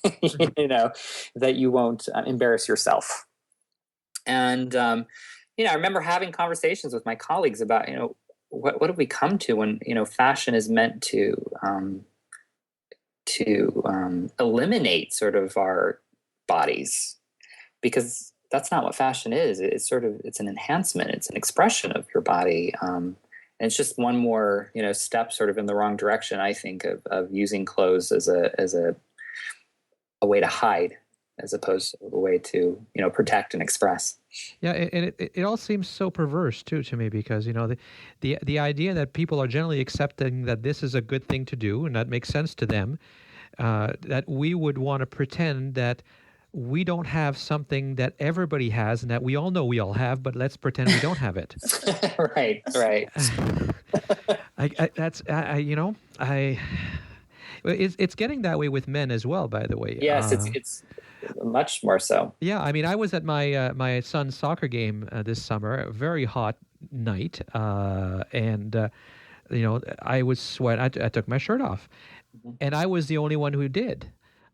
that you won't embarrass yourself. And I remember having conversations with my colleagues about what have we come to when fashion is meant to eliminate sort of our bodies, because that's not what fashion is. It's an enhancement. It's an expression of your body. And it's just one more, step sort of in the wrong direction, I think, of using clothes as a way to hide, as opposed to a way to, protect and express. Yeah, and it all seems so perverse too to me, because the idea that people are generally accepting that this is a good thing to do and that makes sense to them, that we would want to pretend that we don't have something that everybody has and that we all know we all have, but let's pretend we don't have it. Right. It's getting that way with men as well, by the way. Yes, it's much more so. Yeah, I mean, I was at my son's soccer game this summer, a very hot night, and I was sweating. I took my shirt off, and I was the only one who did.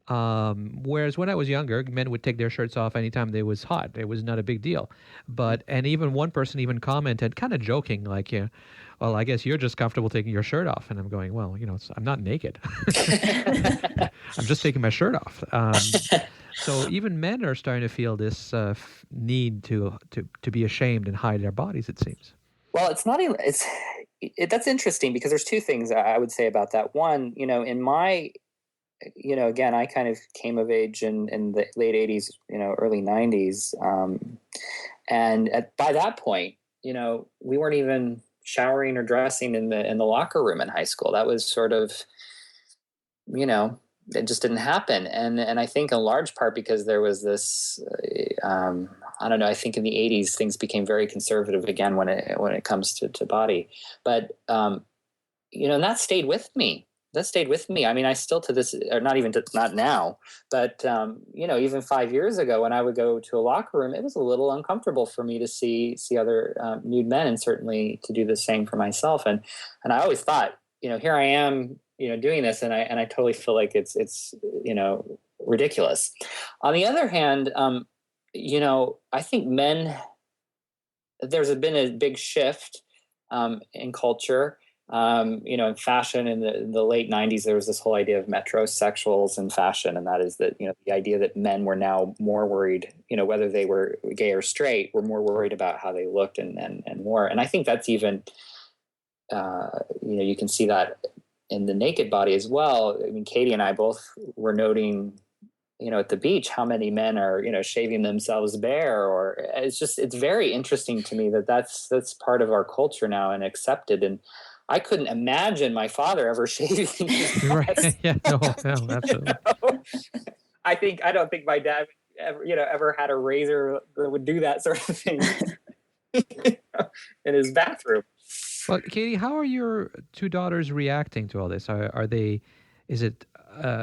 Whereas when I was younger, men would take their shirts off anytime it was hot. It was not a big deal. And even one person even commented, kind of joking, like, well, I guess you're just comfortable taking your shirt off. And I'm going, well, I'm not naked. I'm just taking my shirt off. So even men are starting to feel this need to be ashamed and hide their bodies, it seems. Well, it's not even, that's interesting, because there's two things I would say about that. One, in my, again, I kind of came of age in the late 80s, early 90s. And by that point, we weren't even showering or dressing in the locker room in high school. That was sort of, it just didn't happen. And I think in large part because there was this, I don't know, I think in the 80s, things became very conservative again when it comes to body. But, and that stayed with me. I mean, I still to this, or not now, but, even 5 years ago when I would go to a locker room, it was a little uncomfortable for me to see other nude men, and certainly to do the same for myself. And I always thought, here I am, doing this, and I totally feel like it's ridiculous. On the other hand, I think men, there's been a big shift in culture. In fashion in the late 90s, there was this whole idea of metrosexuals in fashion. And that is that, the idea that men were now more worried, whether they were gay or straight, were more worried about how they looked and more. And I think that's even, you can see that in the naked body as well. I mean, Katie and I both were noting, at the beach, how many men are, shaving themselves bare, or it's very interesting to me that's part of our culture now and accepted. And I couldn't imagine my father ever shaving his right. Yeah, no, absolutely. I don't think my dad ever had a razor that would do that sort of thing in his bathroom. Well, Katie, how are your two daughters reacting to all this? Are they? Is it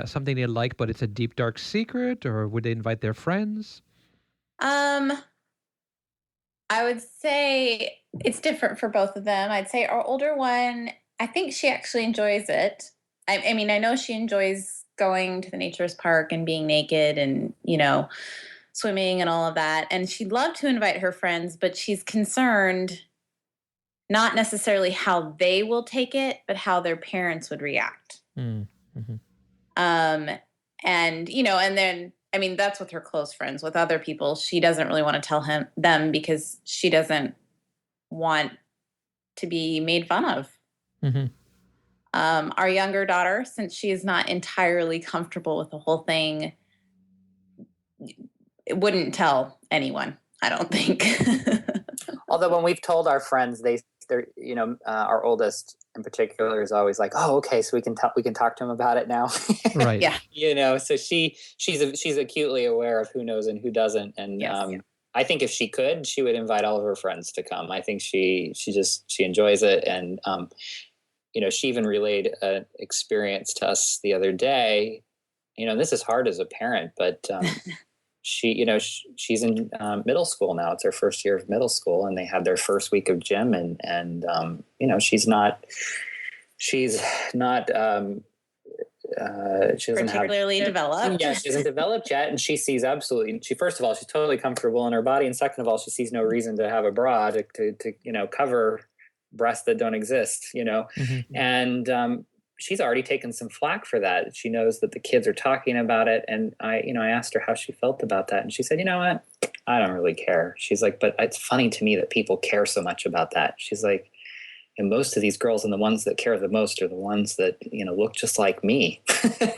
something they like, but it's a deep, dark secret, or would they invite their friends? I would say it's different for both of them. I'd say our older one, I think she actually enjoys it. I mean, I know she enjoys going to the naturist park and being naked and, swimming and all of that. And she'd love to invite her friends, but she's concerned not necessarily how they will take it, but how their parents would react. Mm-hmm. And then, I mean, that's with her close friends. With other people, she doesn't really want to tell them because she doesn't want to be made fun of. Mm-hmm. Our younger daughter, since she is not entirely comfortable with the whole thing, wouldn't tell anyone, I don't think. Although when we've told our friends, they're our oldest in particular is always like, oh, okay, so we can talk to him about it now. Right. Yeah. So she's acutely aware of who knows and who doesn't. And Yes, I think if she could, she would invite all of her friends to come. I think she enjoys it. And, she even relayed an experience to us the other day. This is hard as a parent, but she's in middle school now. It's her first year of middle school, and they had their first week of gym, and she's not she doesn't particularly developed. Yeah, she hasn't developed yet, and she sees first of all, she's totally comfortable in her body, and second of all, she sees no reason to have a bra to cover breasts that don't exist, Mm-hmm. and she's already taken some flack for that. She knows that the kids are talking about it. And I asked her how she felt about that. And she said, you know what? I don't really care. She's like, but it's funny to me that people care so much about that. She's like, most of these girls and the ones that care the most are the ones that, look just like me.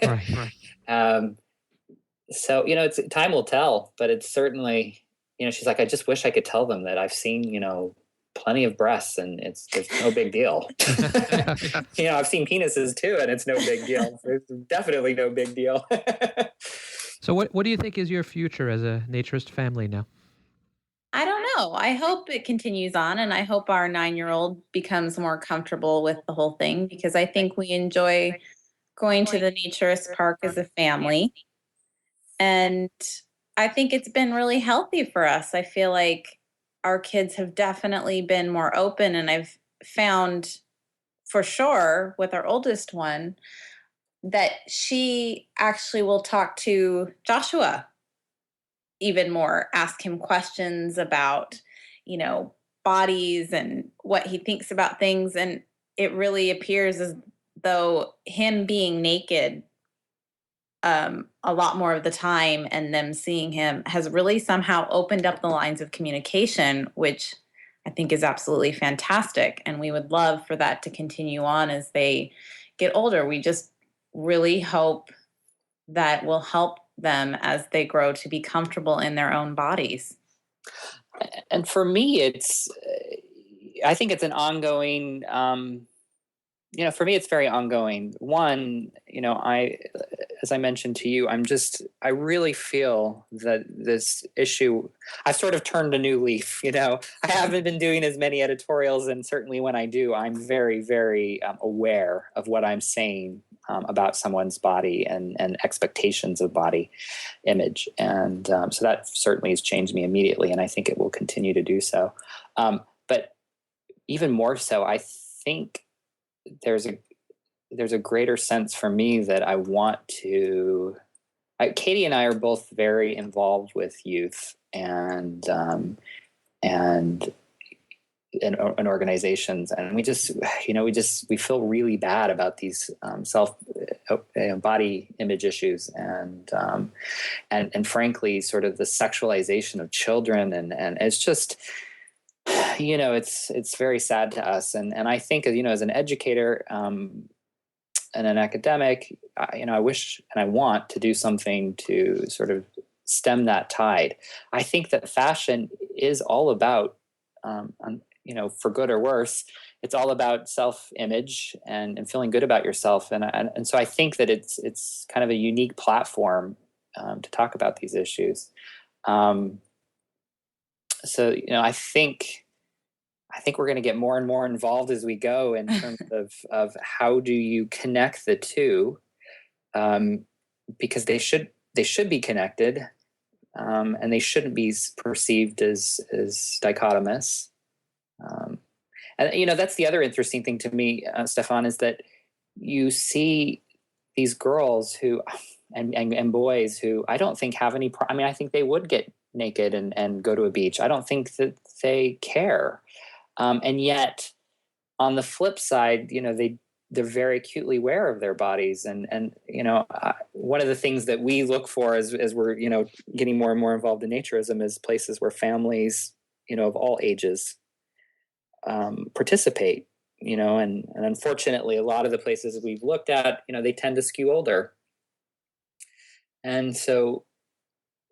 Right. So, it's time will tell, but it's certainly, she's like, I just wish I could tell them that I've seen, plenty of breasts and it's no big deal. I've seen penises too, and it's no big deal. It's definitely no big deal. So what do you think is your future as a naturist family now? I don't know. I hope it continues on, and I hope our 9-year-old becomes more comfortable with the whole thing, because I think we enjoy going to the naturist park as a family. And I think it's been really healthy for us. I feel like our kids have definitely been more open, and I've found for sure with our oldest one that she actually will talk to Joshua even more, ask him questions about, bodies and what he thinks about things. And it really appears as though him being naked a lot more of the time and them seeing him has really somehow opened up the lines of communication, which I think is absolutely fantastic. And we would love for that to continue on as they get older. We just really hope that will help them as they grow to be comfortable in their own bodies. And for me, I think it's an ongoing, for me, it's very ongoing. One, as I mentioned to you, I really feel that this issue, I've sort of turned a new leaf. I haven't been doing as many editorials, and certainly when I do, I'm very, very aware of what I'm saying about someone's body and expectations of body image. And so that certainly has changed me immediately, and I think it will continue to do so. But even more so, I think there's a greater sense for me that I want to. Katie and I are both very involved with youth and organizations, and we feel really bad about these body image issues and frankly sort of the sexualization of children, and it's just. It's very sad to us, and I think as an educator and an academic, I wish and I want to do something to sort of stem that tide. I think that fashion is all about, for good or worse, it's all about self-image and feeling good about yourself, and so I think that it's kind of a unique platform to talk about these issues. So, I think we're going to get more and more involved as we go in terms of how do you connect the two, because they should be connected, and they shouldn't be perceived as dichotomous. And that's the other interesting thing to me, Stefan, is that you see these girls who and boys who I don't think have any. I think they would get naked and go to a beach. I don't think that they care. And yet on the flip side, they're very acutely aware of their bodies. And one of the things that we look for as we're, getting more and more involved in naturism is places where families, of all ages, participate, and unfortunately a lot of the places we've looked at, they tend to skew older. And so,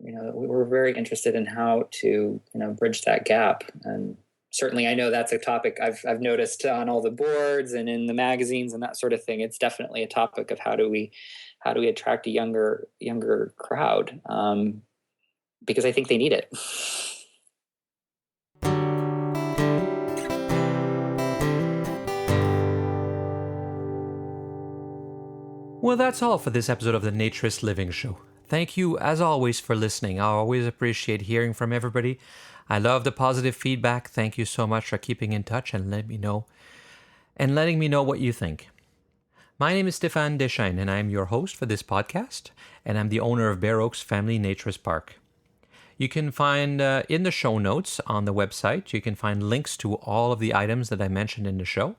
we're very interested in how to, bridge that gap. And certainly I know that's a topic I've noticed on all the boards and in the magazines and that sort of thing. It's definitely a topic of how do we attract a younger crowd, because I think they need it. Well, that's all for this episode of the Naturist Living Show. Thank you, as always, for listening. I always appreciate hearing from everybody. I love the positive feedback. Thank you so much for keeping in touch and letting me know what you think. My name is Stéphane Deschênes, and I'm your host for this podcast, and I'm the owner of Bear Oaks Family Naturist Park. You can find in the show notes on the website, you can find links to all of the items that I mentioned in the show.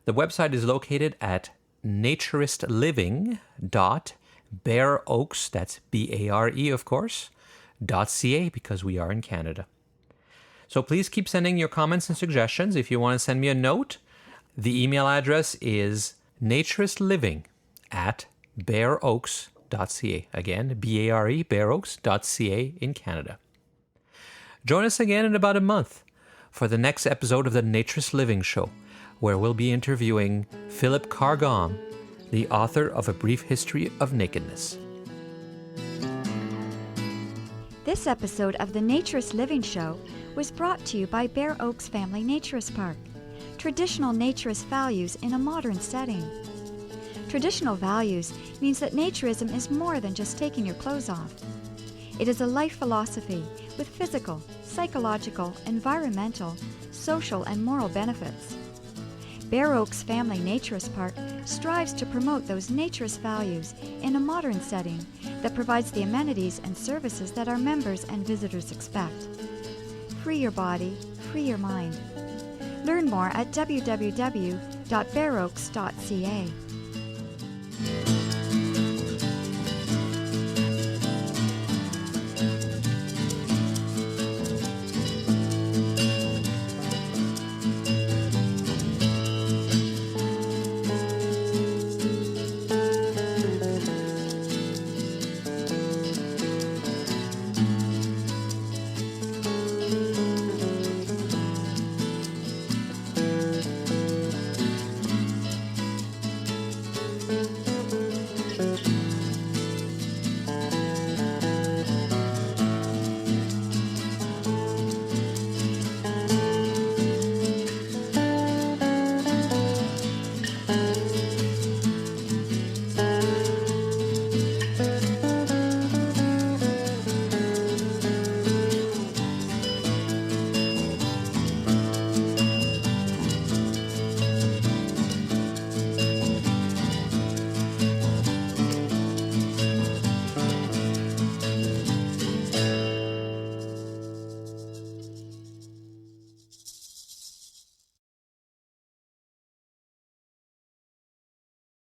The website is located at naturistliving.bareoaks, that's B-A-R-E, of course, .ca, because we are in Canada. So please keep sending your comments and suggestions. If you want to send me a note, The email address is naturistliving@bareoaks.ca. Again, B-A-R-E, bareoaks.ca in Canada. Join us again in about a month for the next episode of the Naturist Living Show, where we'll be interviewing Philip Carr-Gomm, the author of A Brief History of Nakedness. This episode of the Naturist Living Show was brought to you by Bare Oaks Family Naturist Park. Traditional naturist values in a modern setting. Traditional values means that naturism is more than just taking your clothes off. It is a life philosophy with physical, psychological, environmental, social, and moral benefits. Bare Oaks Family Naturist Park strives to promote those naturist values in a modern setting that provides the amenities and services that our members and visitors expect. Free your body, free your mind. Learn more at www.bareoaks.ca.